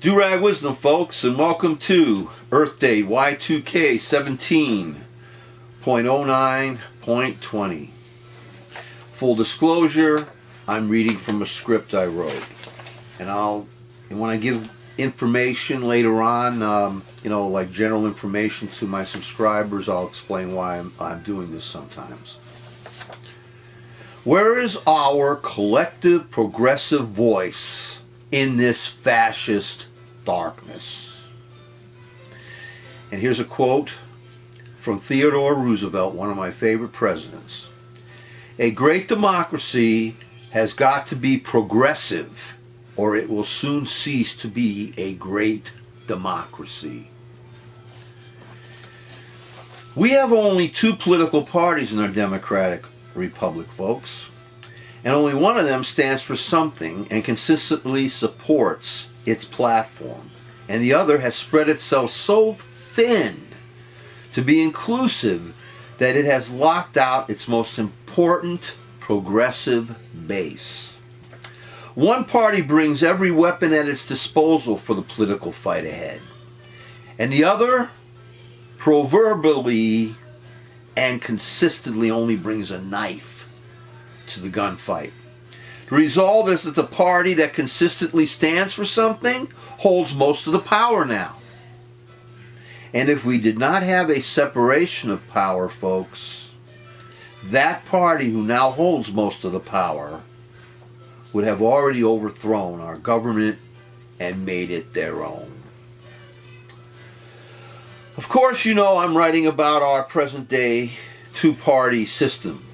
Do-Rag Wisdom, folks, and welcome to Earth Day Y2K 17.09.20. Full disclosure, I'm reading from a script I wrote. And when I give information later on, like general information to my subscribers, I'll explain why I'm doing this sometimes. Where is our collective progressive voice in this fascist darkness? And here's a quote from Theodore Roosevelt, one of my favorite presidents. A great democracy has got to be progressive, or it will soon cease to be a great democracy. We have only two political parties in our democratic republic, folks, and only one of them stands for something and consistently supports its platform, and the other has spread itself so thin to be inclusive that it has locked out its most important progressive base. One party brings every weapon at its disposal for the political fight ahead, and the other proverbially and consistently only brings a knife to the gunfight. The result is that the party that consistently stands for something holds most of the power now. And if we did not have a separation of power, folks, that party who now holds most of the power would have already overthrown our government and made it their own. Of course, I'm writing about our present day two-party system,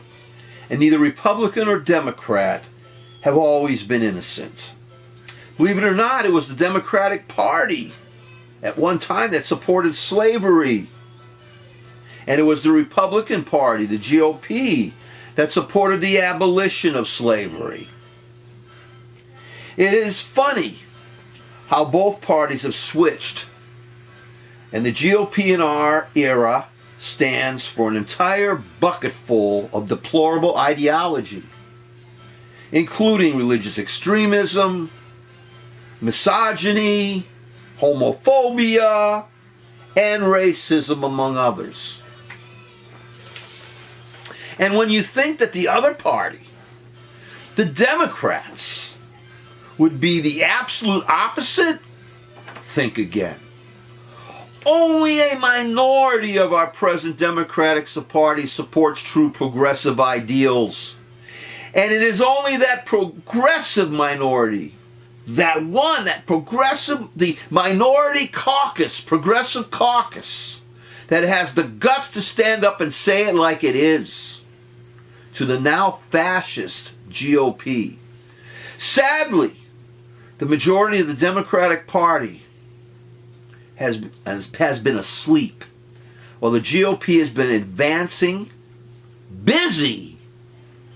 and neither Republican or Democrat have always been innocent. Believe it or not, it was the Democratic Party at one time that supported slavery, and it was the Republican Party, the GOP, that supported the abolition of slavery. It is funny how both parties have switched. And the GOP in our era stands for an entire bucketful of deplorable ideology, including religious extremism, misogyny, homophobia, and racism, among others. And when you think that the other party, the Democrats, would be the absolute opposite, think again. Only a minority of our present Democratic Party supports true progressive ideals. And it is only that progressive minority, the minority caucus, progressive caucus, that has the guts to stand up and say it like it is to the now fascist GOP. Sadly, the majority of the Democratic Party has been asleep, while the GOP has been busy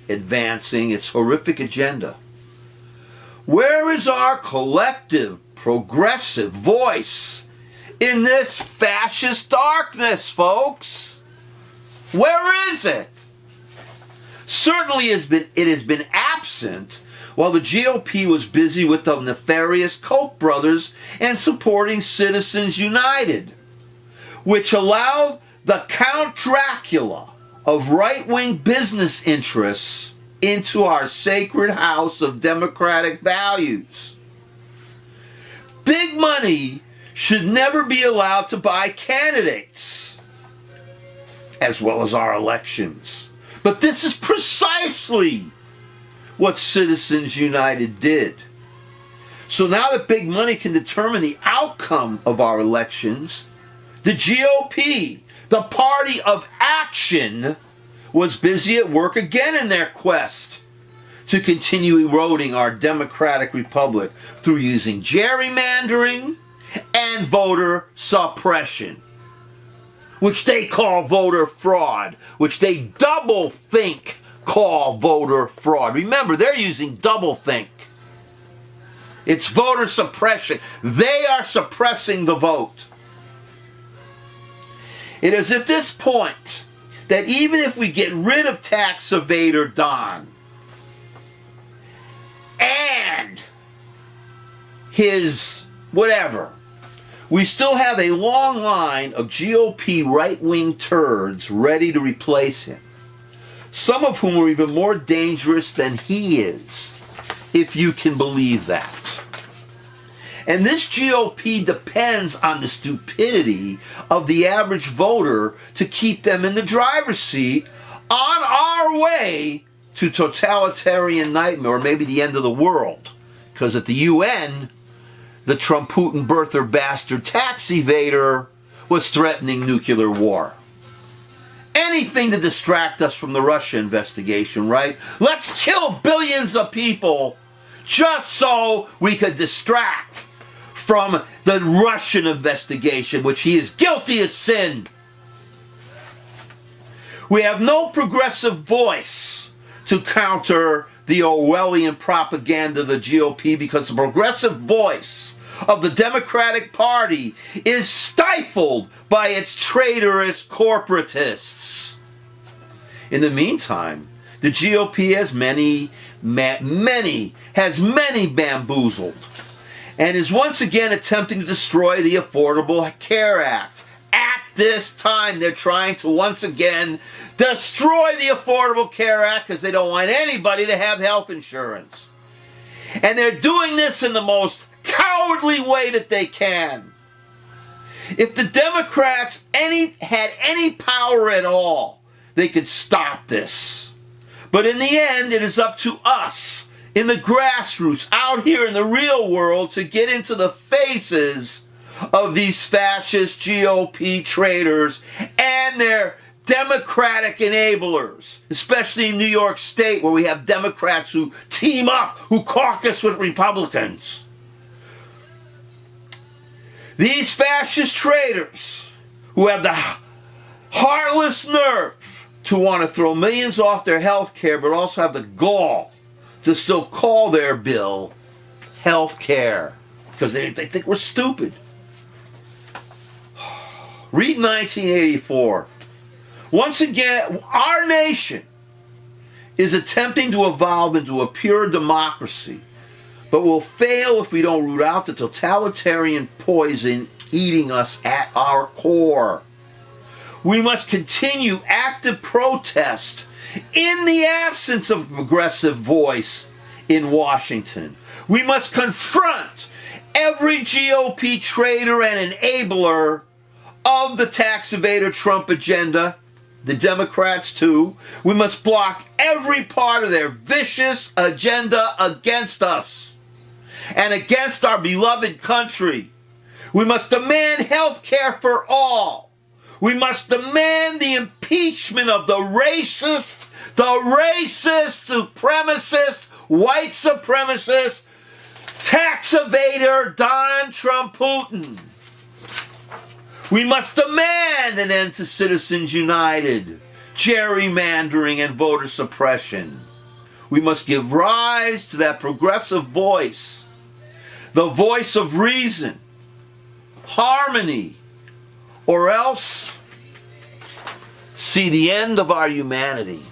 advancing its horrific agenda. Where is our collective progressive voice in this fascist darkness, folks? Where is it? Certainly it has been absent while the GOP was busy with the nefarious Koch brothers and supporting Citizens United, which allowed the Count Dracula of right-wing business interests into our sacred house of democratic values. Big money should never be allowed to buy candidates, as well as our elections. But this is precisely what Citizens United did. So now that big money can determine the outcome of our elections, the GOP, the party of action, was busy at work again in their quest to continue eroding our democratic republic through using gerrymandering and voter suppression, which they call voter fraud, which they double think call voter fraud. Remember, they're using doublethink. It's voter suppression. They are suppressing the vote. It is at this point that even if we get rid of tax evader Don and his whatever. We still have a long line of GOP right-wing turds ready to replace him. Some of whom are even more dangerous than he is, if you can believe that. And this GOP depends on the stupidity of the average voter to keep them in the driver's seat on our way to totalitarian nightmare, or maybe the end of the world. Because at the UN, the Trump-Putin birther bastard tax evader was threatening nuclear war. Anything to distract us from the Russia investigation, right? Let's kill billions of people just so we could distract from the Russian investigation, which he is guilty as sin. We have no progressive voice to counter the Orwellian propaganda of the GOP, because the progressive voice of the Democratic Party is stifled by its traitorous corporatists. In the meantime, the GOP has many bamboozled, and is once again attempting to destroy the Affordable Care Act. At this time, they're trying to once again destroy the Affordable Care Act because they don't want anybody to have health insurance. And they're doing this in the most cowardly way that they can. If the Democrats had any power at all, they could stop this. But in the end, it is up to us in the grassroots, out here in the real world, to get into the faces of these fascist GOP traitors and their Democratic enablers, especially in New York State, where we have Democrats who team up, who caucus with Republicans. These fascist traitors who have the heartless nerve to want to throw millions off their health care, but also have the gall to still call their bill health care because they think we're stupid. Read 1984. Once again, our nation is attempting to evolve into a pure democracy, but will fail if we don't root out the totalitarian poison eating us at our core. We must continue active protest in the absence of a progressive voice in Washington. We must confront every GOP traitor and enabler of the tax evader Trump agenda, the Democrats too. We must block every part of their vicious agenda against us and against our beloved country. We must demand health care for all. We must demand the impeachment of the racist, supremacist, white supremacist, tax evader Don Trump Putin. We must demand an end to Citizens United, gerrymandering, and voter suppression. We must give rise to that progressive voice, the voice of reason, harmony, or else see the end of our humanity.